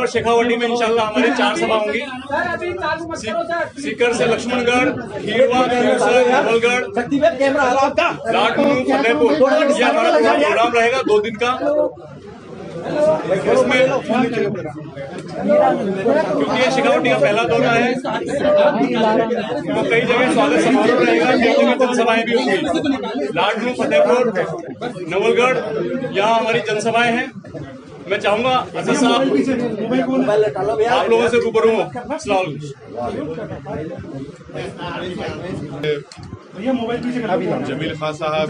और शेखावाटी में इंशाल्लाह हमारे 4 सभा होंगी। सीकर से लक्ष्मणगढ़, खीरवा, नवलगढ़, लाटू, फतेहपुर, ये हमारा प्रोग्राम रहेगा 2 दिन का। इसमें क्योंकि ये शेखावाटी का पहला दौरा है तो कई जगह स्वागत समारोह रहेगा, कई जगह जनसभाएं भी होंगी। लाटू, फतेहपुर, नवलगढ़, यहाँ हमारी जनसभाएं हैं। मैं चाहूंगा असद साहब आप लोगों से रूबरू हो। जमील खान साहब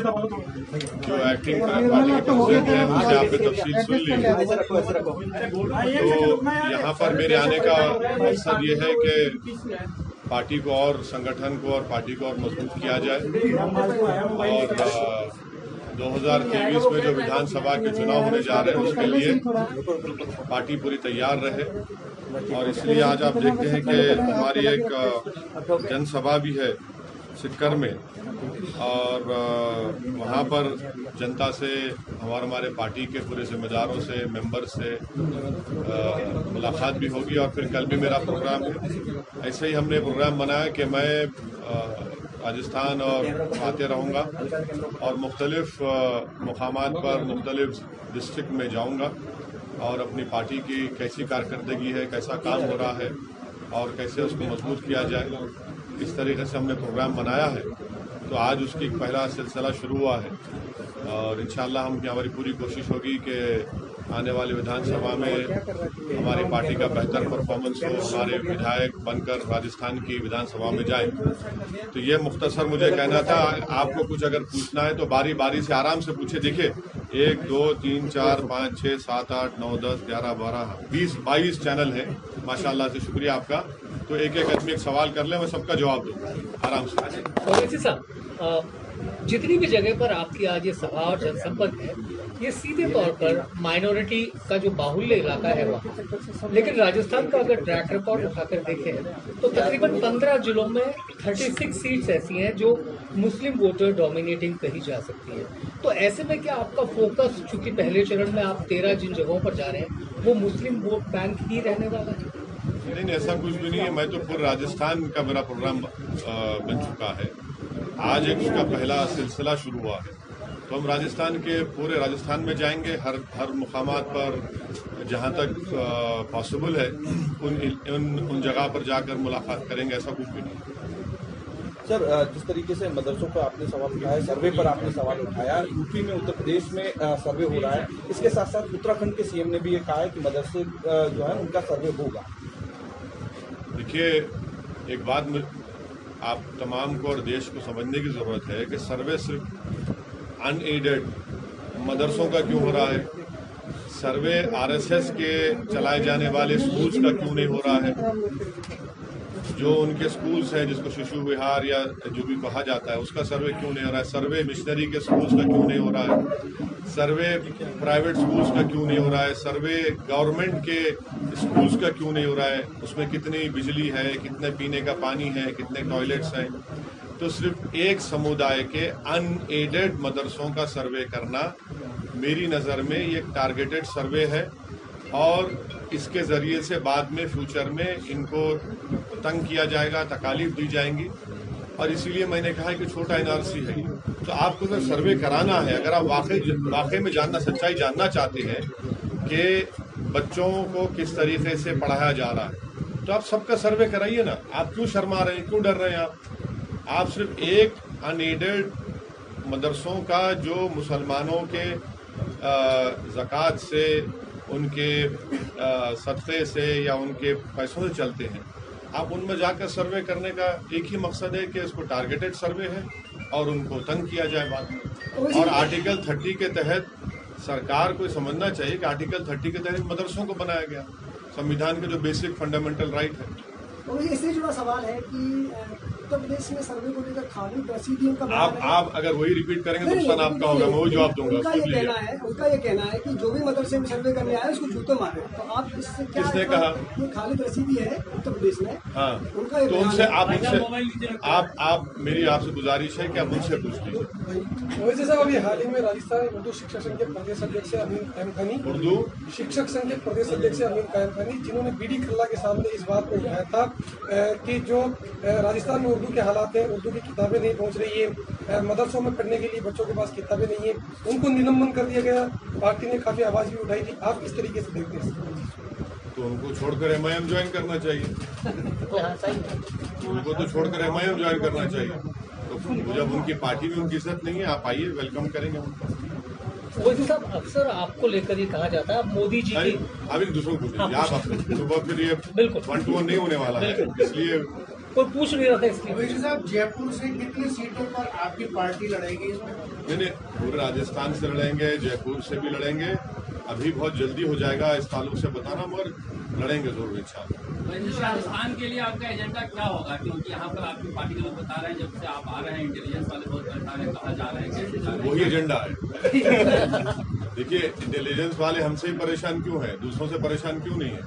जो एक्टिंग पार्टी के प्रेसिडेंट हैं उनसे आपने तफसील सुन ली। तो यहाँ पर मेरे आने का मकसद ये है कि पार्टी को और संगठन को और पार्टी को और मजबूत किया जाए और 2023 में जो विधानसभा के चुनाव होने जा रहे हैं उसके लिए पार्टी पूरी तैयार रहे। और इसलिए आज आप देखते हैं कि हमारी एक जनसभा भी है सीकर में और वहाँ पर जनता से हमारे पार्टी के पूरे जिम्मेदारों से मेंबर से मुलाकात भी होगी और फिर कल भी मेरा प्रोग्राम है। ऐसे ही हमने प्रोग्राम बनाया कि मैं राजस्थान और आते रहूँगा और मुख्तलिफ मुकामात पर मुख्तलिफ डिस्ट्रिक्ट में जाऊँगा और अपनी पार्टी की कैसी कारकर्दगी है, कैसा काम हो रहा है और कैसे उसको मजबूत किया जाए, इस तरीके से हमने प्रोग्राम बनाया है। तो आज उसकी पहला सिलसिला शुरू हुआ है और इंशाअल्लाह हमारी पूरी कोशिश होगी कि आने वाली विधानसभा में हमारी पार्टी का बेहतर परफॉर्मेंस हो, हमारे विधायक बनकर राजस्थान की विधानसभा में जाए। तो ये मुख्तसर मुझे कहना था। आपको कुछ अगर पूछना है तो बारी बारी से आराम से पूछे। देखिए 1 2 3 4 5 6 7 8 9 10 11 12 20 22 चैनल है माशाल्लाह से। शुक्रिया आपका। तो एक एक आदमी एक सवाल कर ले, मैं सबका जवाब दूंगा आराम से। जितनी भी जगह पर आपकी आज ये सभा और जनसंपर्क है, ये सीधे तौर पर माइनॉरिटी का जो बाहुल्य इलाका है वहाँ, लेकिन राजस्थान का अगर ट्रैक रिकॉर्ड उठाकर देखें तो तकरीबन 15 जिलों में 36 सीट्स ऐसी हैं जो मुस्लिम वोटर डोमिनेटिंग कही जा सकती है। तो ऐसे में क्या आपका फोकस, चूंकि पहले चरण में आप 13 जिन जगहों पर जा रहे हैं वो मुस्लिम वोट बैंक ही रहने वाला है? नहीं, ऐसा कुछ भी नहीं है। मैं तो पूरे राजस्थान का मेरा प्रोग्राम बन चुका है। आज एक उसका पहला सिलसिला शुरू हुआ है तो हम राजस्थान के पूरे राजस्थान में जाएंगे। हर मुकामात पर जहां तक पॉसिबल है उन जगह पर जाकर मुलाकात करेंगे। ऐसा कुछ भी नहीं। सर, जिस तरीके से मदरसों पर आपने सवाल उठाया, सर्वे पर आपने सवाल उठाया, यूपी में, उत्तर प्रदेश में सर्वे हो रहा है, इसके साथ साथ उत्तराखंड के सीएम ने भी ये कहा है कि मदरसे जो है उनका सर्वे होगा। देखिए, एक बात आप तमाम को और देश को समझने की जरूरत है कि सर्वे सिर्फ अनएडेड मदरसों का क्यों हो रहा है, सर्वे आरएसएस के चलाए जाने वाले स्कूल्स का क्यों नहीं हो रहा है, जो उनके स्कूल्स हैं जिसको शिशु विहार या जो भी कहा जाता है उसका सर्वे क्यों नहीं हो रहा है, सर्वे मिशनरी के स्कूल्स का क्यों नहीं हो रहा है, सर्वे प्राइवेट स्कूल्स का क्यों नहीं हो रहा है, सर्वे गवर्नमेंट के स्कूल्स का क्यों नहीं हो रहा है, उसमें कितनी बिजली है, कितने पीने का पानी है, कितने टॉयलेट्स हैं। तो सिर्फ एक समुदाय के अनएडेड मदरसों का सर्वे करना मेरी नज़र में ये टारगेटेड सर्वे है और इसके ज़रिए से बाद में फ्यूचर में इनको तंग किया जाएगा, तकालीफ दी जाएंगी। और इसीलिए मैंने कहा कि छोटा एनआरसी है तो आपको अगर सर्वे कराना है, अगर आप वाकई में सच्चाई जानना चाहते हैं कि बच्चों को किस तरीके से पढ़ाया जा रहा है तो आप सबका सर्वे कराइए ना। आप क्यों शर्मा रहे हैं, क्यों डर रहे हैं? आप सिर्फ एक अनएडेड मदरसों का जो मुसलमानों के ज़कात से, उनके सदक़े से या उनके पैसों से चलते हैं, आप उनमें जाकर सर्वे करने का एक ही मकसद है कि इसको टारगेटेड सर्वे है और उनको तंग किया जाए बाद में। और आर्टिकल 30 के तहत सरकार को समझना चाहिए कि आर्टिकल 30 के तहत मदरसों को बनाया गया, संविधान के जो बेसिक फंडामेंटल राइट है। तो इससे जुड़ा सवाल है कि उत्तर प्रदेश में सर्वे को लेकर खाली रसीदियों का बयान है। आप अगर वही रिपीट करेंगे तो नुकसान आपका होगा, मैं वही जवाब दूंगा। उनका ये कहना है कि जो भी मदरसे में सर्वे करने आए उसको जूते मारे। तो आप इससे क्या, किसने कहा? ये खालिद रसीदी है उत्तर प्रदेश में। हाँ, उनका ये तो बयान उनसे है। आप मेरी आपसे गुजारिश है कि आप उनसे पूछ लीजिए। वैसे साहब अभी हाल ही में राजस्थान उर्दू शिक्षक संघ के प्रदेश अध्यक्ष अमीन कायम खानी, उर्दू शिक्षक संघ के प्रदेश अध्यक्ष अमीन कायम खानी, जिन्होंने बीडी खल्ला के सामने इस बात को उठाया था कि जो राजस्थान में उर्दू के हालात हैं, उर्दू की किताबें नहीं पहुंच रही है, मदरसों में पढ़ने के लिए बच्चों के पास किताबें नहीं है, उनको निलंबन कर दिया गया। पार्टी ने काफी आवाज भी उठाई थी। आप किस तरीके से देखते हैं? तो उनको छोड़कर एमआईएम ज्वाइन करना चाहिए, उनको तो छोड़कर एमआईएम ज्वाइन करना चाहिए। तो जब उनकी पार्टी में उनकी इज्जत नहीं है, आप आइए, वेलकम करेंगे उनको। वैसे साहब अक्सर आपको लेकर ये कहा जाता है आप मोदी जी की अभी दूसरों को पूछिए, आप अपने सुबह फिर ये बिल्कुल 1-to-1 नहीं होने वाला है, इसलिए कोई पूछ नहीं रहा था इसलिए। अवैध साहब, जयपुर से कितनी सीटों पर आपकी पार्टी लड़ेगी इसमें? नहीं, पूरे राजस्थान से लड़ेंगे, जयपुर से भी लड़ेंगे। अभी बहुत जल्दी हो जाएगा इस ताल्लुक से बताना, मगर लड़ेंगे जरूर इंशाल्लाह। राजस्थान के लिए आपका एजेंडा क्या होगा? क्योंकि यहाँ पर आपकी पार्टी के लोग बता रहे हैं, जब से आप आ रहे हैं इंटेलिजेंस वाले बहुत बता रहे हैं, कहा जा रहा है, कैसे जा रहे हैं? वही एजेंडा है। देखिए, इंटेलिजेंस वाले हमसे ही परेशान क्यों है, दूसरों से परेशान क्यों नहीं है?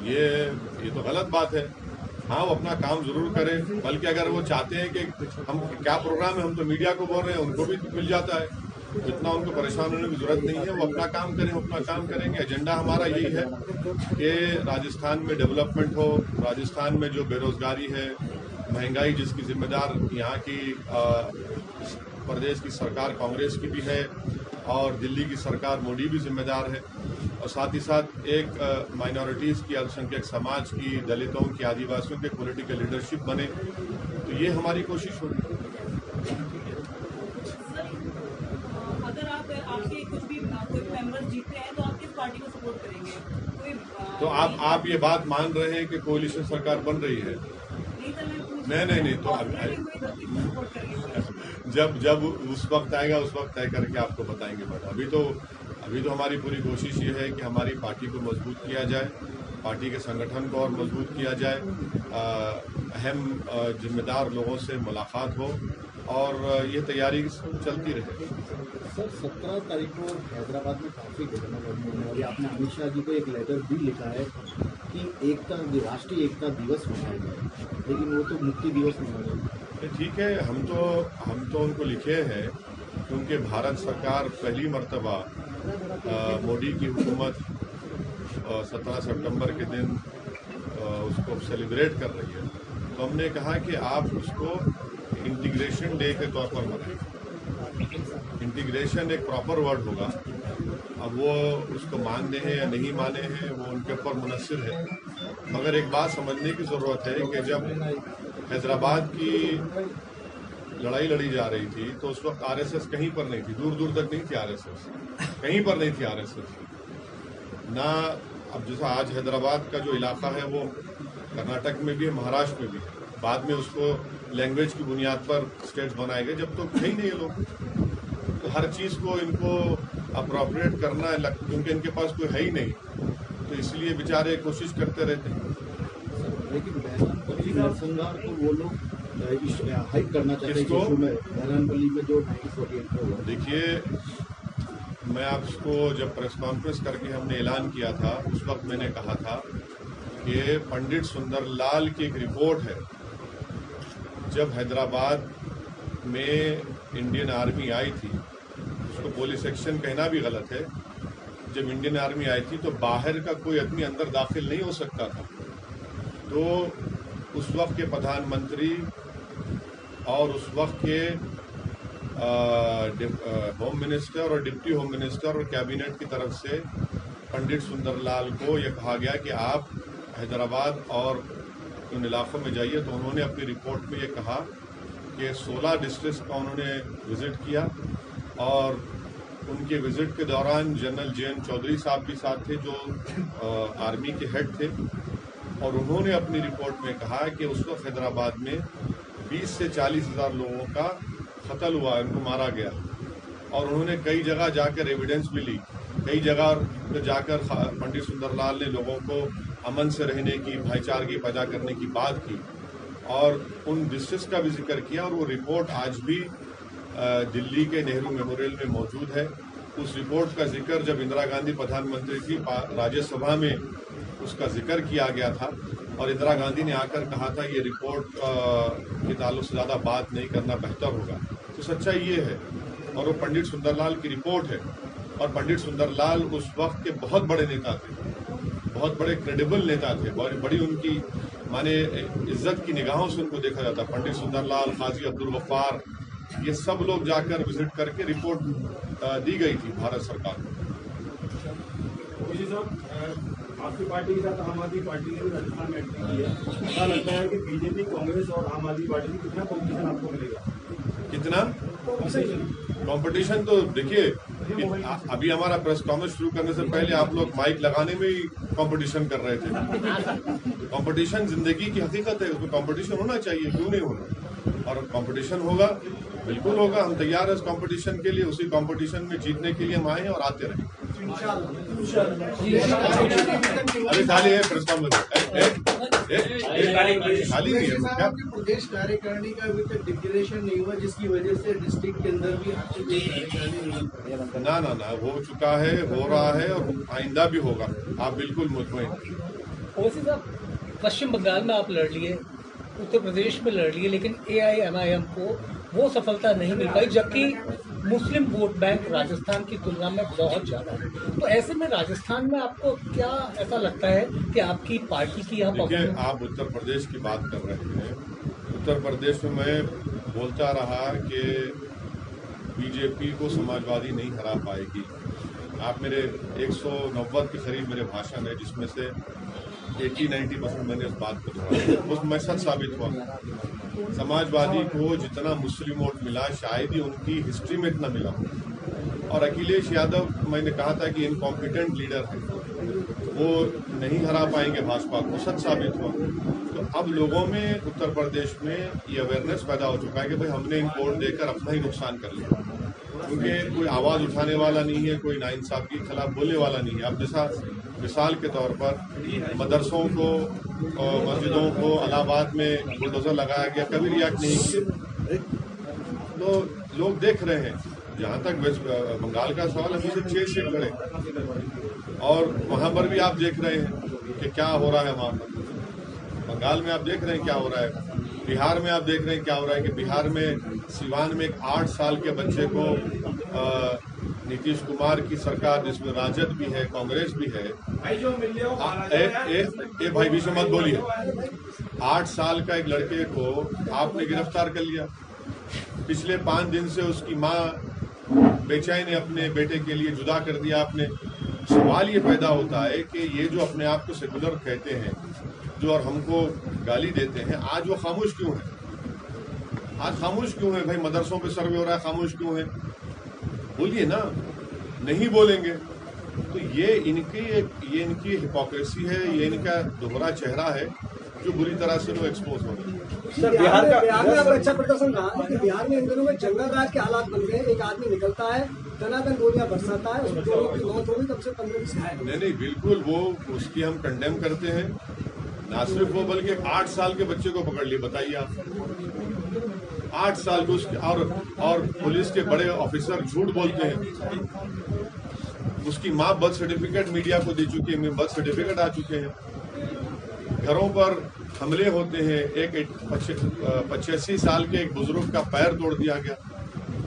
ये तो गलत बात है। हाँ, वो अपना काम जरूर करें, बल्कि अगर वो चाहते हैं कि हम क्या प्रोग्राम है, हम तो मीडिया को बोल रहे हैं, उनको भी मिल जाता है। इतना उनको परेशान होने की जरूरत नहीं है, वो अपना काम करें, अपना काम करेंगे। एजेंडा हमारा यही है कि राजस्थान में डेवलपमेंट हो, राजस्थान में जो बेरोजगारी है, महंगाई जिसकी जिम्मेदार यहाँ की प्रदेश की सरकार कांग्रेस की भी है और दिल्ली की सरकार मोदी भी जिम्मेदार है, और साथ ही साथ एक माइनॉरिटीज़ की, अल्पसंख्यक समाज की, दलितों की, आदिवासियों के पॉलिटिकल लीडरशिप बने, तो ये हमारी कोशिश होगी। अगर आपके कुछ भी कोई मेंबर्स जीतते हैं तो आप किस पार्टी को सपोर्ट करेंगे? कोई तो आप ये बात मान रहे हैं कि कोalition सरकार बन रही है? नहीं, तो जब उस वक्त आएगा, उस वक्त तय करके आपको बताएंगे। बट अभी तो हमारी पूरी कोशिश ये है कि हमारी पार्टी को मजबूत किया जाए, पार्टी के संगठन को और मजबूत किया जाए, अहम जिम्मेदार लोगों से मुलाकात हो और ये तैयारी चलती रहे। सर, 17 तारीख को हैदराबाद में काफ़ी घटना घटने वाली, आपने अमित शाह जी को एक लेटर भी लिखा है कि राष्ट्रीय एकता दिवस मनाया जाए, लेकिन वो तो मुक्ति दिवस मनाया जाए। ठीक है, हम तो उनको लिखे हैं क्योंकि भारत सरकार पहली मर्तबा मोदी की हुकूमत 17 सितंबर के दिन उसको सेलिब्रेट कर रही है, तो हमने कहा कि आप उसको इंटीग्रेशन डे के तौर पर मनाएं। इंटीग्रेशन एक प्रॉपर वर्ड होगा, अब वो उसको मानते हैं या नहीं माने हैं वो उनके ऊपर मुनस्सिर है, मगर एक बात समझने की ज़रूरत है कि जब हैदराबाद की लड़ाई लड़ी जा रही थी तो उस वक्त आरएसएस कहीं पर नहीं थी, दूर दूर तक नहीं थी आरएसएस, कहीं पर नहीं थी आरएसएस ना। अब जैसा आज हैदराबाद का जो इलाका है वो कर्नाटक में भी है, महाराष्ट्र में भी है, बाद में उसको लैंग्वेज की बुनियाद पर स्टेट्स बनाए गए, जब तो थे ही नहीं ये लोग। तो हर चीज़ को इनको अप्रोप्रिएट करना है क्योंकि इनके पास कोई है ही नहीं, तो इसलिए बेचारे कोशिश करते रहते हैं। लेकिन नरसंहार को वो लोग हाइक करना चाहते हैं, बहरानपल्ली में जो 1948 में हुआ। देखिए, मैं आपको जब प्रेस कॉन्फ्रेंस करके हमने ऐलान किया था, उस वक्त मैंने कहा था कि पंडित सुंदरलाल की एक रिपोर्ट है, जब हैदराबाद में इंडियन आर्मी आई थी, उसको पुलिस एक्शन कहना भी गलत है, जब इंडियन आर्मी आई थी तो बाहर का कोई आदमी अंदर दाखिल नहीं हो सकता था। तो उस वक्त के प्रधानमंत्री और उस वक्त के होम मिनिस्टर और डिप्टी होम मिनिस्टर और कैबिनेट की तरफ से पंडित सुंदरलाल को यह कहा गया कि आप हैदराबाद और उन इलाकों में जाइए। तो उन्होंने अपनी रिपोर्ट में ये कहा कि 16 डिस्ट्रिक्ट का उन्होंने विज़िट किया और उनके विज़िट के दौरान जनरल जे.एन. चौधरी साहब भी साथ थे जो आर्मी के हेड थे, और उन्होंने अपनी रिपोर्ट में कहा कि उस वक्त हैदराबाद में 20 से 40 हज़ार लोगों का कत्ल हुआ, उनको मारा गया, और उन्होंने कई जगह जाकर एविडेंस भी ली, कई जगह जाकर पंडित सुंदरलाल ने लोगों को अमन से रहने की, भाईचारगी पैदा करने की बात की, और उन डिस्ट्रिक्ट्स का भी जिक्र किया, और वो रिपोर्ट आज भी दिल्ली के नेहरू मेमोरियल में मौजूद है। उस रिपोर्ट का जिक्र जब इंदिरा गांधी प्रधानमंत्री थी, राज्यसभा में उसका जिक्र किया गया था, और इंदिरा गांधी ने आकर कहा था ये रिपोर्ट के ताल्लुक से ज़्यादा बात नहीं करना बेहतर होगा। तो सच्चाई ये है, और वो पंडित सुंदरलाल की रिपोर्ट है, और पंडित सुंदरलाल उस वक्त के बहुत बड़े नेता थे, बहुत बड़े क्रेडिबल नेता थे, बड़ी उनकी माने इज्जत की निगाहों से उनको देखा जाता। पंडित सुंदरलाल, काजी अब्दुल गफ्फार, ये सब लोग जाकर विजिट करके रिपोर्ट दी गई थी भारत सरकार को। आपकी पार्टी के साथ आम आदमी पार्टी ने भी राजस्थान में एंट्री की है। क्या लगता है कि बीजेपी, कांग्रेस और आम आदमी पार्टी में कितना कॉम्पिटिशन आपको मिलेगा? कितना कंपटीशन? तो देखिए, अभी हमारा प्रेस कॉन्फ्रेंस शुरू करने से पहले आप लोग माइक लगाने में ही कंपटीशन कर रहे थे। कंपटीशन जिंदगी की हकीकत है, उसमें कंपटीशन होना चाहिए, क्यों नहीं होना? और कंपटीशन होगा, बिल्कुल होगा। हम तैयार हैं इस कंपटीशन के लिए, उसी कंपटीशन में जीतने के लिए हम आए हैं और आते रहें। अरे खाली है प्रेस कॉन्फ्रेंस, खाली नहीं है क्या? प्रदेश कार्यकारिणी का अभी तक डिक्लेरेशन नहीं हुआ, जिसकी वजह से डिस्ट्रिक्ट के अंदर भी आपकी कोई कार्यकारिणी नहीं। ना हो चुका है, हो रहा है, और आइंदा भी होगा। आप बिल्कुल मुतमईन। ओवैसी साहब, पश्चिम बंगाल में आप लड़ लिए, उत्तर प्रदेश में लड़ लिए, लेकिन AIMIM को वो सफलता नहीं मिल पाई, जबकि मुस्लिम वोट बैंक राजस्थान की तुलना में बहुत ज्यादा है। तो ऐसे में राजस्थान में आपको क्या ऐसा लगता है कि आपकी पार्टी की यहाँ? देखिए, आप उत्तर प्रदेश की बात कर रहे हैं। उत्तर प्रदेश में मैं बोलता रहा कि बीजेपी को समाजवादी नहीं हरा पाएगी। आप मेरे 190 के करीब मेरे भाषण है, जिसमें से 80-90% मैंने इस बात को दोहराया, उसमें सच साबित हुआ। समाजवादी को जितना मुस्लिम वोट मिला, शायद ही उनकी हिस्ट्री में इतना मिला। और अखिलेश यादव, मैंने कहा था कि इनकॉम्पिटेंट लीडर है, वो नहीं हरा पाएंगे भाजपा को, सच साबित हुआ। तो अब लोगों में उत्तर प्रदेश में ये अवेयरनेस पैदा हो चुका है कि भाई हमने इन वोट देकर अपना ही नुकसान कर लिया, क्योंकि कोई आवाज उठाने वाला नहीं है, कोई नाइंसाफी के खिलाफ बोलने वाला नहीं है। अब जैसा मिसाल के तौर पर मदरसों को और मस्जिदों को इलाहाबाद में बुलडोजर लगाया गया, कभी रिएक्ट नहीं किए। तो लोग देख रहे हैं। जहाँ तक वेस्ट बंगाल का सवाल, हम इसे 6 सीट लड़े, और वहाँ पर भी आप देख रहे हैं कि क्या हो रहा है। वहाँ पर बंगाल में आप देख रहे हैं क्या हो रहा है, बिहार में आप देख रहे हैं क्या हो रहा है कि बिहार में सिवान में एक 8 साल के बच्चे को नीतीश कुमार की सरकार, जिसमें राजद भी है, कांग्रेस भी है, भाई बीच में मत बोलिए, 8 साल का एक लड़के को आपने गिरफ्तार कर लिया। पिछले 5 दिन से उसकी माँ बेचैन है, अपने बेटे के लिए जुदा कर दिया आपने। सवाल ये पैदा होता है कि ये जो अपने आप को सेकुलर कहते हैं, जो और हमको गाली देते हैं, आज वो खामोश क्यों है? आज खामोश क्यों है? भाई मदरसों पे सर्वे हो रहा है, खामोश क्यों है? बोलिए ना। नहीं बोलेंगे तो ये इनकी हिपोक्रेसी है, ये इनका दोहरा चेहरा है, जो बुरी तरह से लोग एक्सपोज हो रहे हैं। बिहार में अब अच्छा प्रदर्शन रहा, लेकिन बिहार में इन दिनों में जंगल राज के हालात बन गए। एक आदमी निकलता है, दनादन गोलियां बरसाता है, उसमें 2 लोगों की मौत हो गई, तब से 15-20 घायल। नहीं, बिल्कुल वो उसकी हम कंडेम करते हैं। ना सिर्फ वो, बल्कि 8 साल के बच्चे को पकड़ लिए, बताइए आप। 8 साल को उसके, और पुलिस के बड़े ऑफिसर झूठ बोलते हैं। उसकी माँ बर्थ सर्टिफिकेट मीडिया को दे चुकी है, बर्थ सर्टिफिकेट आ चुके हैं। घरों पर हमले होते हैं। एक 85 साल के एक बुजुर्ग का पैर तोड़ दिया गया।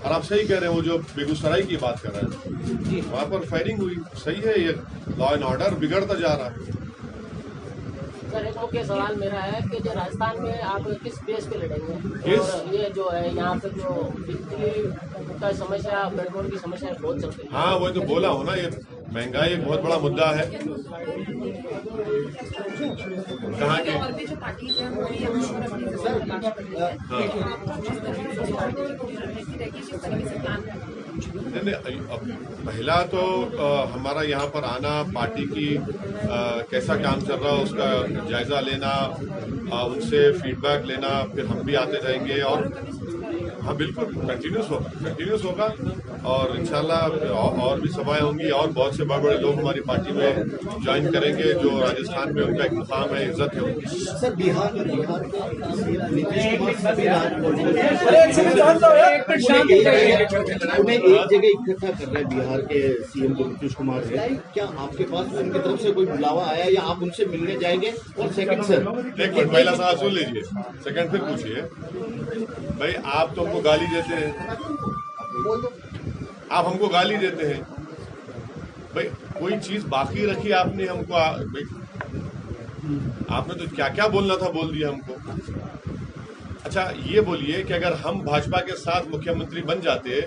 और आप सही कह रहे हैं, वो जो बेगूसराय की बात कर रहे हैं, वहां पर फायरिंग हुई। सही है, ये लॉ एंड ऑर्डर बिगड़ता जा रहा है। सर, एक मुख्य सवाल मेरा है कि जो राजस्थान में आप किस बेस पे लड़ेंगे? और ये जो है यहाँ पे जो बिजली का समस्या, पेट्रोल की समस्या बहुत चल रही है। हाँ, वो तो बोला हो ना, ये महंगाई एक बहुत बड़ा मुद्दा है। कहाँ के? नहीं, पहला तो हमारा यहाँ पर आना, पार्टी की कैसा काम चल रहा है उसका जायजा लेना, उनसे फीडबैक लेना, फिर हम भी आते रहेंगे। और हाँ बिल्कुल कंटिन्यूस होगा और इंशाल्लाह और भी सभाएं होंगी और बहुत से बड़े लोग हमारी पार्टी में ज्वाइन करेंगे जो राजस्थान में उनका एक मुकाम है, इज्जत है उनकी। सर बिहार के नीतीश कुमार उन्हें एक जगह इकट्ठा कर रहे हैं बिहार के सीएम जो नीतीश कुमार है, क्या आपके पास उनकी तरफ से कोई बुलावा आया या आप उनसे मिलने जाएंगे? और सेकंड सर, एक मिनट पहला सवाल सुन लीजिए, सेकंड फिर पूछिए। भाई आप तो हमको गाली देते हैं, आप हमको गाली देते हैं, भाई कोई चीज बाकी रखी आपने हमको, आपने तो क्या क्या बोलना था बोल दिया हमको। अच्छा ये बोलिए कि अगर हम भाजपा के साथ मुख्यमंत्री बन जाते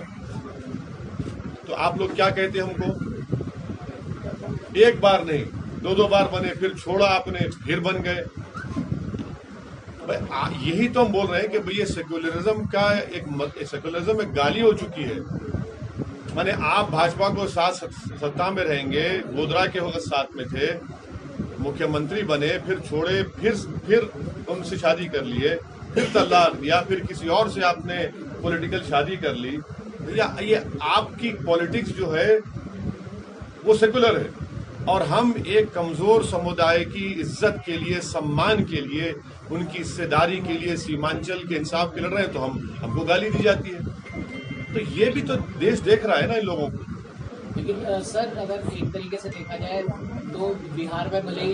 तो आप लोग क्या कहते हमको? एक बार नहीं, दो बार बने, फिर छोड़ा आपने, फिर बन गए। यही तो हम बोल रहे हैं कि भैया सेक्युलरिज्म का सेक्युलरिज्म एक गाली हो चुकी है। माने आप भाजपा को साथ सत्ता में रहेंगे, गोधरा के वक्त साथ में थे, मुख्यमंत्री बने, फिर छोड़े, फिर उनसे शादी कर लिए, फिर तलाक दिया, फिर किसी और से आपने पॉलिटिकल शादी कर ली। ये आपकी पॉलिटिक्स जो है वो सेक्युलर है और हम एक कमजोर समुदाय की इज्जत के लिए, सम्मान के लिए, उनकी हिस्सेदारी के लिए, सीमांचल के इंसाफ के लड़ रहे हैं तो हमको गाली दी जाती है। तो ये भी तो देश देख रहा है ना इन लोगों को। लेकिन सर अगर एक तरीके से देखा जाए तो बिहार में भले ही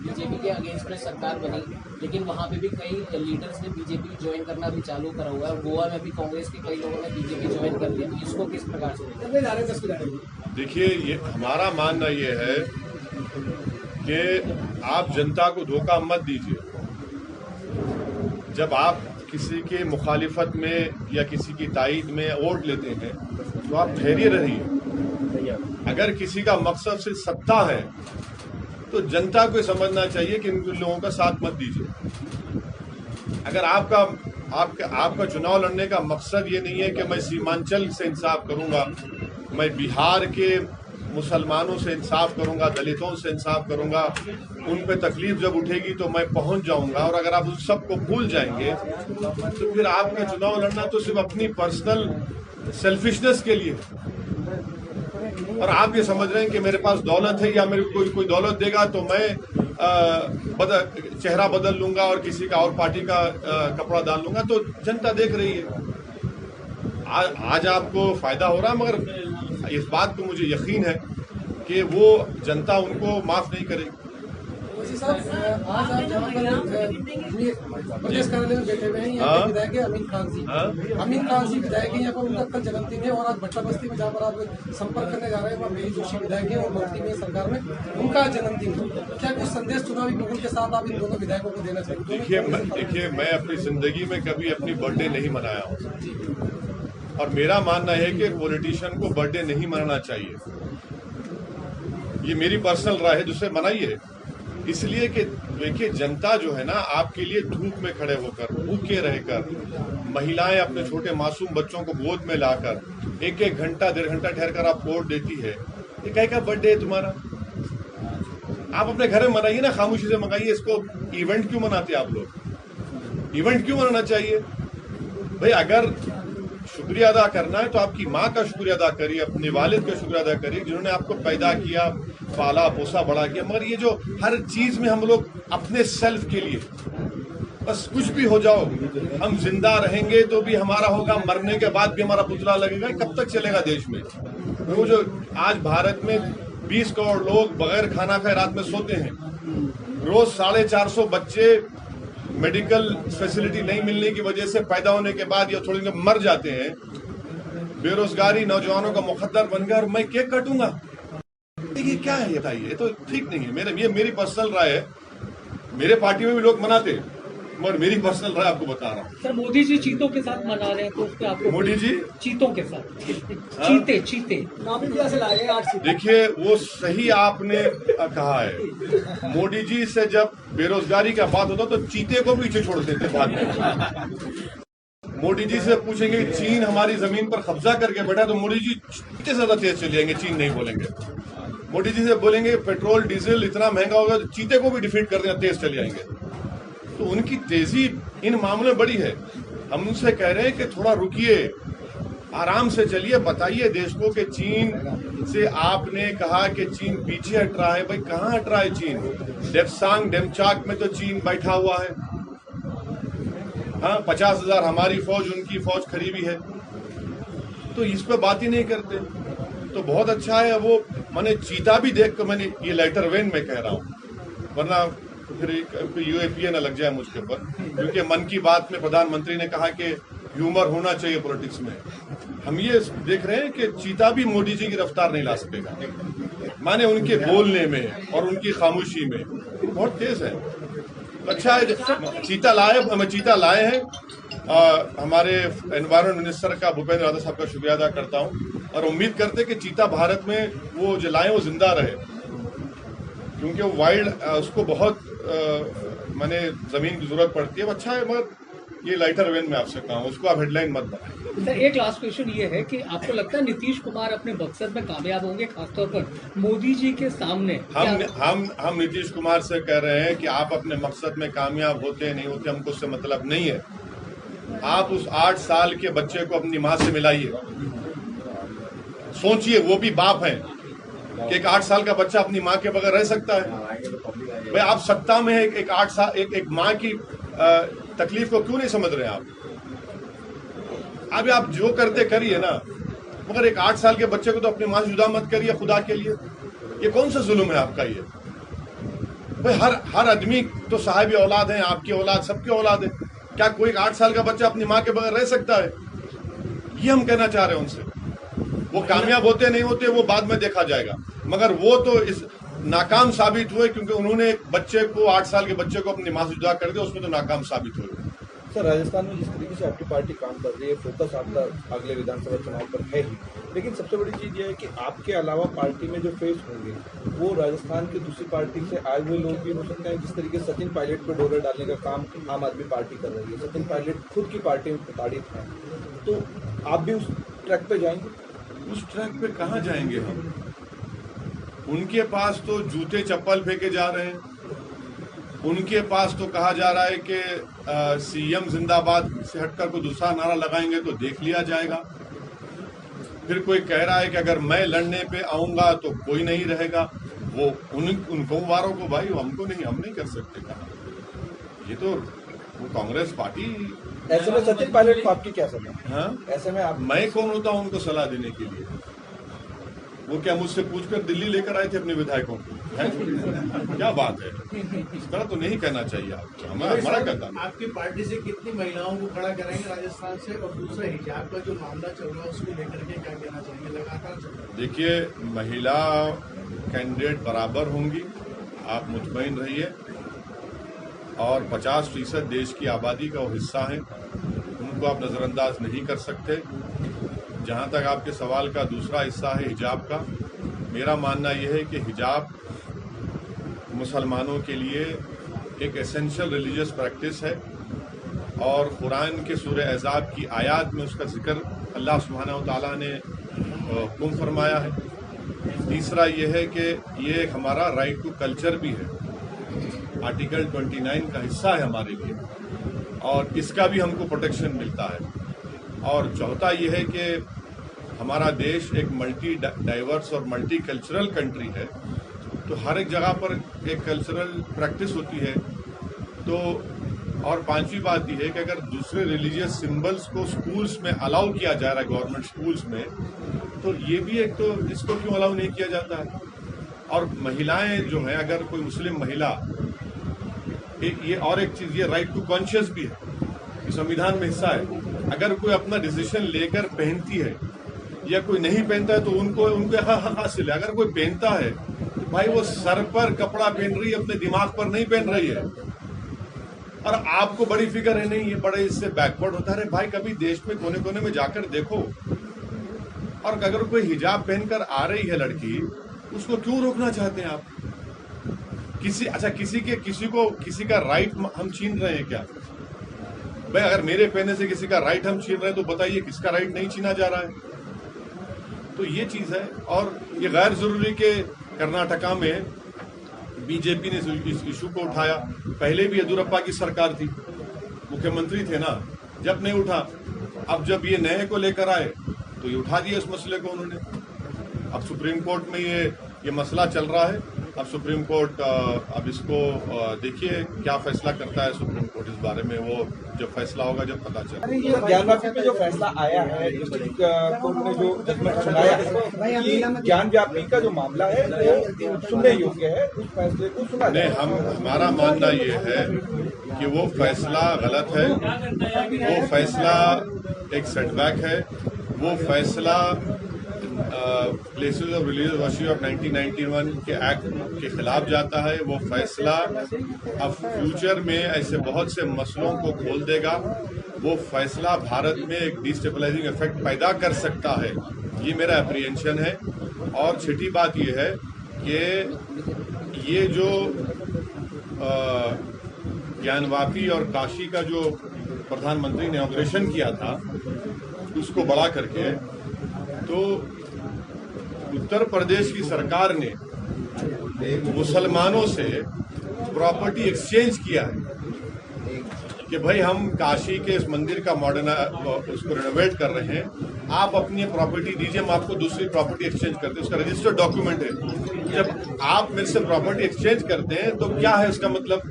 बीजेपी के अगेंस्ट में सरकार बनी, लेकिन वहाँ पे भी कई लीडर्स ने बीजेपी ज्वाइन करना भी चालू करा हुआ है। गोवा में भी कांग्रेस के कई लोगों ने बीजेपी ज्वाइन कर लिया, तो इसको किस प्रकार से देखिए, ये हमारा मानना ये है कि आप जनता को धोखा मत दीजिए। जब आप किसी के मुखालिफत में या किसी की तायद में वोट लेते हैं तो आप ठहरिए रहिए। अगर किसी का मकसद सिर्फ सत्ता है तो जनता को समझना चाहिए कि इन लोगों का साथ मत दीजिए। अगर आपका चुनाव लड़ने का मकसद ये नहीं है कि मैं सीमांचल से इंसाफ करूंगा, मैं बिहार के मुसलमानों से इंसाफ करूंगा, दलितों से इंसाफ करूंगा, उन पे तकलीफ जब उठेगी तो मैं पहुंच जाऊंगा, और अगर आप उस सबको भूल जाएंगे तो फिर आपका चुनाव लड़ना तो सिर्फ अपनी पर्सनल सेल्फिशनेस के लिए। और आप ये समझ रहे हैं कि मेरे पास दौलत है या मेरे कोई दौलत देगा तो मैं चेहरा बदल लूंगा और किसी का और पार्टी का कपड़ा डाल लूंगा। तो जनता देख रही है, आज आपको फायदा हो रहा है, मगर इस बात को मुझे यकीन है कि वो जनता उनको माफ नहीं करेगी। आज आप जहाँ पर प्रदेश कार्यालय में बैठे हुए हैं, यहाँ के विधायक है अमीन खान जी विधायक है, यहाँ पर उनका कल जन्मदिन है। और आज भट्टा बस्ती में जहाँ पर आप संपर्क करने जा रहे हैं वहाँ मेरी जोशी विधायक है और मंत्री में सरकार में उनका जन्मदिन है। क्या कुछ संदेश चुनावी बिगुल के साथ आप इन दोनों विधायकों को देना चाहिए? देखिए, मैं अपनी जिंदगी में कभी अपनी बर्थडे नहीं मनाया हूँ और मेरा मानना है कि पॉलिटिशियन को बर्थडे नहीं मनाना चाहिए। ये मेरी पर्सनल राय है, जिससे मनाइए। इसलिए कि देखिए, जनता जो है ना, आपके लिए धूप में खड़े होकर, भूखे रहकर, महिलाएं अपने छोटे मासूम बच्चों को गोद में लाकर 1-1 घंटा 1.5 घंटा ठहरकर आप वोट देती है। ये क्या बर्थडे है तुम्हारा? आप अपने घर में मनाइए ना, खामोशी से मनाइए। इसको इवेंट क्यों मनाते आप लोग? इवेंट क्यों मनाना चाहिए भाई? अगर शुक्रिया अदा करना है तो आपकी माँ का शुक्रिया अदा करिए, अपने वालिद का शुक्रिया अदा करिए जिन्होंने आपको पैदा किया, पाला पोसा बड़ा किया। मगर ये जो हर चीज में हम लोग अपने सेल्फ के लिए, बस कुछ भी हो जाओ, हम जिंदा रहेंगे तो भी हमारा होगा, मरने के बाद भी हमारा पुतला लगेगा, कब तक चलेगा देश में? वो जो आज भारत में 20 करोड़ लोग बगैर खाना खाए रात में सोते हैं, रोज 450 बच्चे मेडिकल फैसिलिटी नहीं मिलने की वजह से पैदा होने के बाद या थोड़ी देर मर जाते हैं। बेरोजगारी नौजवानों का मुकद्दर बन गया और मैं केक काटूंगा। देखिए क्या है, बताइए, ये तो ठीक नहीं है। ये मेरी पर्सनल राय है। मेरे पार्टी में भी लोग मनाते हैं, मगर मेरी पर्सनल राय आपको बता रहा हूँ। सर, मोदी जी चीतों के साथ मना रहे हैं तो उस पर आपको? मोदी जी चीतों के साथ चीते देखिए, वो सही आपने कहा है। मोदी जी से जब बेरोजगारी का बात होता तो चीते को पीछे छोड़ देते बाद में। मोदी जी से पूछेंगे चीन हमारी जमीन पर कब्जा करके बैठा तो मोदी जी चीते ज्यादा तेज चले जाएंगे, चीन नहीं बोलेंगे। मोदी जी से बोलेंगे पेट्रोल डीजल इतना महंगा होगा तो चीते को भी डिफीट कर देंगे, तेज चले जाएंगे। तो उनकी तेजी इन मामलों में बड़ी है। हम उनसे कह रहे हैं कि थोड़ा रुकिए, आराम से चलिए, बताइए देश को कि चीन से आपने कहा कि चीन पीछे हट रहा है। भाई कहाँ हट रहा है चीन? डेप्सांग डेमचाक में तो चीन बैठा हुआ है। हाँ, 50,000 हमारी फौज, उनकी फौज खड़ी भी है, तो इस पे बात ही नहीं करते। तो बहुत अच्छा है वो, मैंने चीता भी देख कर मैंने ये लेटर वेन में कह रहा हूँ, वरना फिर यूएपीए न लग जाए मुझके ऊपर, क्योंकि मन की बात में प्रधानमंत्री ने कहा कि ह्यूमर होना चाहिए पॉलिटिक्स में। हम ये देख रहे हैं कि चीता भी मोदी जी की रफ्तार नहीं ला सकेगा, माने उनके बोलने में और उनकी खामोशी में बहुत तेज है। अच्छा है चीता लाए हैं। हमारे एनवायरमेंट मिनिस्टर का भूपेंद्र यादव साहब का शुक्रिया अदा करता हूं और उम्मीद करते कि चीता भारत में वो जो लाए वो जिंदा रहे, क्योंकि वो वाइल्ड, उसको बहुत माने जमीन की जरूरत पड़ती है। अच्छा है, मगर ये लाइटर वेन में आपसे कहा, उसको आप हेडलाइन मत बनाएं। सर, एक लास्ट क्वेश्चन ये है कि आपको लगता है नीतीश कुमार अपने मकसद में कामयाब होंगे, खासतौर पर मोदी जी के सामने? हम नीतीश कुमार से कह रहे हैं कि आप अपने मकसद में कामयाब होते नहीं होते हमको उससे मतलब नहीं है। आप उस 8 साल के बच्चे को अपनी माँ से मिलाइए, सोचिए, वो भी बाप है कि एक 8 साल का बच्चा अपनी माँ के बगैर रह सकता है? भाई आप सत्ता में है, एक 8 साल एक माँ की तकलीफ को क्यों नहीं समझ रहे आप? अभी आप जो करते करिए ना, मगर एक 8 साल के बच्चे को तो अपनी माँ से जुदा मत करिए खुदा के लिए। ये कौन सा जुल्म है आपका ये? भाई हर आदमी तो साहिब औलाद है, आपकी औलाद, सबकी औलाद है। क्या कोई 8 साल का बच्चा अपनी माँ के बगैर रह सकता है? ये हम कहना चाह रहे हैं उनसे। वो कामयाब होते नहीं होते वो बाद में देखा जाएगा, मगर वो तो इस नाकाम साबित हुए, क्योंकि उन्होंने एक बच्चे को, 8 साल के बच्चे को अपनी माँ से जुदा कर दिया, उसमें तो नाकाम साबित हुए। सर, राजस्थान में जिस तरीके से आपकी पार्टी काम कर रही है, फोकस आपका अगले विधानसभा चुनाव पर है ही, लेकिन सबसे बड़ी चीज ये है कि आपके अलावा पार्टी में जो फेस होंगे वो राजस्थान की दूसरी पार्टी से आए हुए लोग भी हो सकते हैं। जिस तरीके से सचिन पायलट पर डोरा डालने का काम आम आदमी पार्टी कर रही है, सचिन पायलट खुद की पार्टी में प्रताड़ित है, तो आप भी उस ट्रैक पे जाएंगे? उस ट्रैक पे कहाँ जाएंगे हम? उनके पास तो जूते चप्पल फेंके जा रहे हैं, उनके पास तो कहा जा रहा है कि सीएम जिंदाबाद से हटकर कोई दूसरा नारा लगाएंगे तो देख लिया जाएगा। फिर कोई कह रहा है कि अगर मैं लड़ने पे आऊंगा तो कोई नहीं रहेगा। वो उनको वारों को, भाई हमको नहीं, हम नहीं कर सकते कहा। ये तो वो कांग्रेस पार्टी। ऐसे में सचिन पायलट को आपकी क्या सलाह? हाँ, ऐसे में आप, मैं कौन होता हूं उनको सलाह देने के लिए? वो क्या मुझसे पूछकर दिल्ली लेकर आए थे अपने विधायकों को? क्या बात है? इस तरह तो नहीं कहना चाहिए आपको, हमारा कहता है। आपकी पार्टी से कितनी महिलाओं को खड़ा कराएंगे राजस्थान से? और दूसरा हिजाब का जो मामला चल रहा है उसको लेकर के क्या कहना चाहिए? लगातार देखिए, महिला कैंडिडेट बराबर होंगी, आप मुतमईन रहिए। और 50% देश की आबादी का वो हिस्सा है, उनको आप नजरअंदाज नहीं कर सकते। जहां तक आपके सवाल का दूसरा हिस्सा है हिजाब का, मेरा मानना यह है कि हिजाब मुसलमानों के लिए एक एसेंशियल रिलीजियस प्रैक्टिस है और कुरान के सूरह अहज़ाब की आयत में उसका जिक्र अल्लाह सुब्हानहू व तआला ने हुक्म फरमाया है। तीसरा यह है कि ये एक हमारा राइट टू कल्चर भी है, आर्टिकल 29 का हिस्सा है हमारे लिए, और इसका भी हमको प्रोटेक्शन मिलता है। और चौथा ये है कि हमारा देश एक मल्टी डाइवर्स और मल्टी कल्चरल कंट्री है, तो हर एक जगह पर एक कल्चरल प्रैक्टिस होती है। तो और पांचवी बात यह है कि अगर दूसरे रिलीजियस सिंबल्स को स्कूल्स में अलाउ किया जा रहा है, गवर्नमेंट स्कूल्स में, तो ये भी एक, तो इसको क्यों अलाउ नहीं किया जाता है? और महिलाएं जो हैं, अगर कोई मुस्लिम महिला, ये और एक चीज, ये राइट टू कॉन्शियस भी है, ये संविधान में हिस्सा है। अगर कोई अपना डिसीजन लेकर पहनती है या कोई नहीं पहनता है तो उनको हक हासिल है। अगर कोई पहनता है तो भाई वो सर पर कपड़ा पहन रही है, अपने दिमाग पर नहीं पहन रही है। और आपको बड़ी फिक्र है नहीं, ये बड़े इससे बैकवर्ड होता है। भाई कभी देश में कोने कोने में जाकर देखो, और अगर कोई हिजाब पहनकर आ रही है लड़की, उसको क्यों रोकना चाहते हैं आप? किसी का राइट हम छीन रहे हैं क्या? भाई अगर मेरे पहने से किसी का राइट हम छीन रहे हैं तो बताइए किसका राइट नहीं छीना जा रहा है? तो ये चीज है। और ये गैर जरूरी के कर्नाटका में बीजेपी ने इस इशू को उठाया। पहले भी येदियुरप्पा की सरकार थी, मुख्यमंत्री थे ना, जब नहीं उठा, अब जब ये नए को लेकर आए तो ये उठा दिया इस मसले को उन्होंने। अब सुप्रीम कोर्ट में ये मसला चल रहा है। अब सुप्रीम कोर्ट अब इसको देखिए क्या फैसला करता है सुप्रीम कोर्ट इस बारे में, वो जब फैसला होगा जब पता चलेगा। ज्ञानवापी पे जो फैसला आया है, डिस्ट्रिक्ट कोर्ट ने जो जजमेंट सुनाया है कि ज्ञानवापी का जो मामला है वो सुनने योग्य है, उस फैसले को सुना नहीं, हमारा मानना ये है कि वो फैसला गलत है, वो फैसला एक सेटबैक है, वो फैसला places of religious worship of 1991 के एक्ट के खिलाफ जाता है। वो फैसला अब फ्यूचर में ऐसे बहुत से मसलों को खोल देगा। वो फैसला भारत में एक डिस्टेबलाइजिंग इफेक्ट पैदा कर सकता है, ये मेरा अप्रीहेंशन है। और छठी बात ये है कि ये जो ज्ञानवापी और काशी का जो प्रधानमंत्री ने इनॉग्रेशन किया था उसको बढ़ा करके, तो उत्तर प्रदेश की सरकार ने मुसलमानों से प्रॉपर्टी एक्सचेंज किया है कि भाई हम काशी के इस मंदिर का मॉडर्न उसको रिनोवेट कर रहे हैं, आप अपनी प्रॉपर्टी दीजिए, हम आपको दूसरी प्रॉपर्टी एक्सचेंज करते हैं। उसका रजिस्टर्ड डॉक्यूमेंट है। जब आप मेरे से प्रॉपर्टी एक्सचेंज करते हैं तो क्या है इसका मतलब?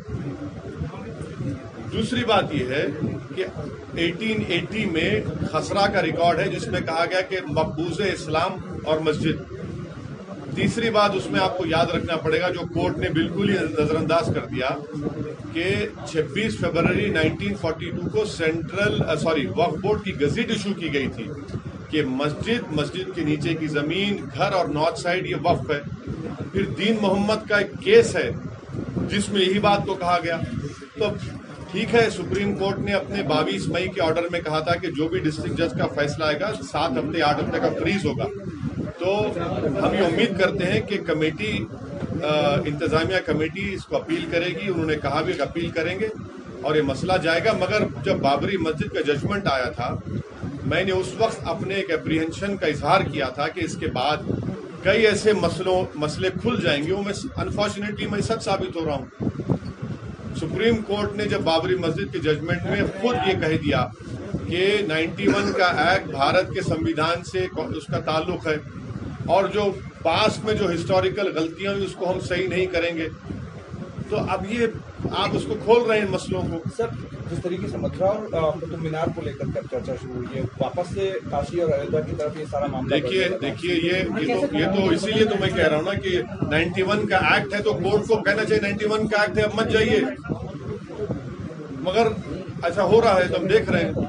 दूसरी बात यह है कि 1880 में खसरा का रिकॉर्ड है जिसमें कहा गया कि मकबूज़े इस्लाम और मस्जिद। तीसरी बात उसमें आपको याद रखना पड़ेगा, जो कोर्ट ने बिल्कुल ही नजरअंदाज कर दिया, कि 26 फरवरी 1942 को वक्फ बोर्ड की गज़ट इशू की गई थी कि मस्जिद के नीचे की जमीन, घर और नॉर्थ साइड ये वक्फ है। फिर दीन मोहम्मद का एक केस है जिसमें यही बात को कहा गया। तो ठीक है, सुप्रीम कोर्ट ने अपने 22 मई के ऑर्डर में कहा था कि जो भी डिस्ट्रिक्ट जज का फैसला आएगा 7 हफ्ते 8 हफ्ते का फ्रीज होगा। तो हम ये उम्मीद करते हैं कि कमेटी, इंतजामिया कमेटी इसको अपील करेगी। उन्होंने कहा भी कि अपील करेंगे और ये मसला जाएगा। मगर जब बाबरी मस्जिद का जजमेंट आया था, मैंने उस वक्त अपने एक एप्रीहेंशन का इजहार किया था कि इसके बाद कई ऐसे मसले खुल जाएंगे। वो मैं अनफॉर्चुनेटली मैं सच साबित हो रहा हूँ। सुप्रीम कोर्ट ने जब बाबरी मस्जिद के जजमेंट में खुद ये कह दिया कि 91 का एक्ट भारत के संविधान से उसका ताल्लुक है और जो पास्ट में जो हिस्टोरिकल गलतियां हुई उसको हम सही नहीं करेंगे। तो अब ये आप उसको खोल रहे हैं मसलों को। सर, जिस तरीके से मथुरा और कुतुब मीनार को लेकर चर्चा शुरू हुई है, वापस से काशी और अयोध्या की तरफ ये सारा मामला देखिए ये तो इसीलिए तो मैं कह रहा हूँ ना कि 91 का एक्ट है तो कोर्ट को कहना चाहिए 91 का एक्ट है, अब मत जाइए। मगर ऐसा हो रहा है तो हम देख रहे हैं।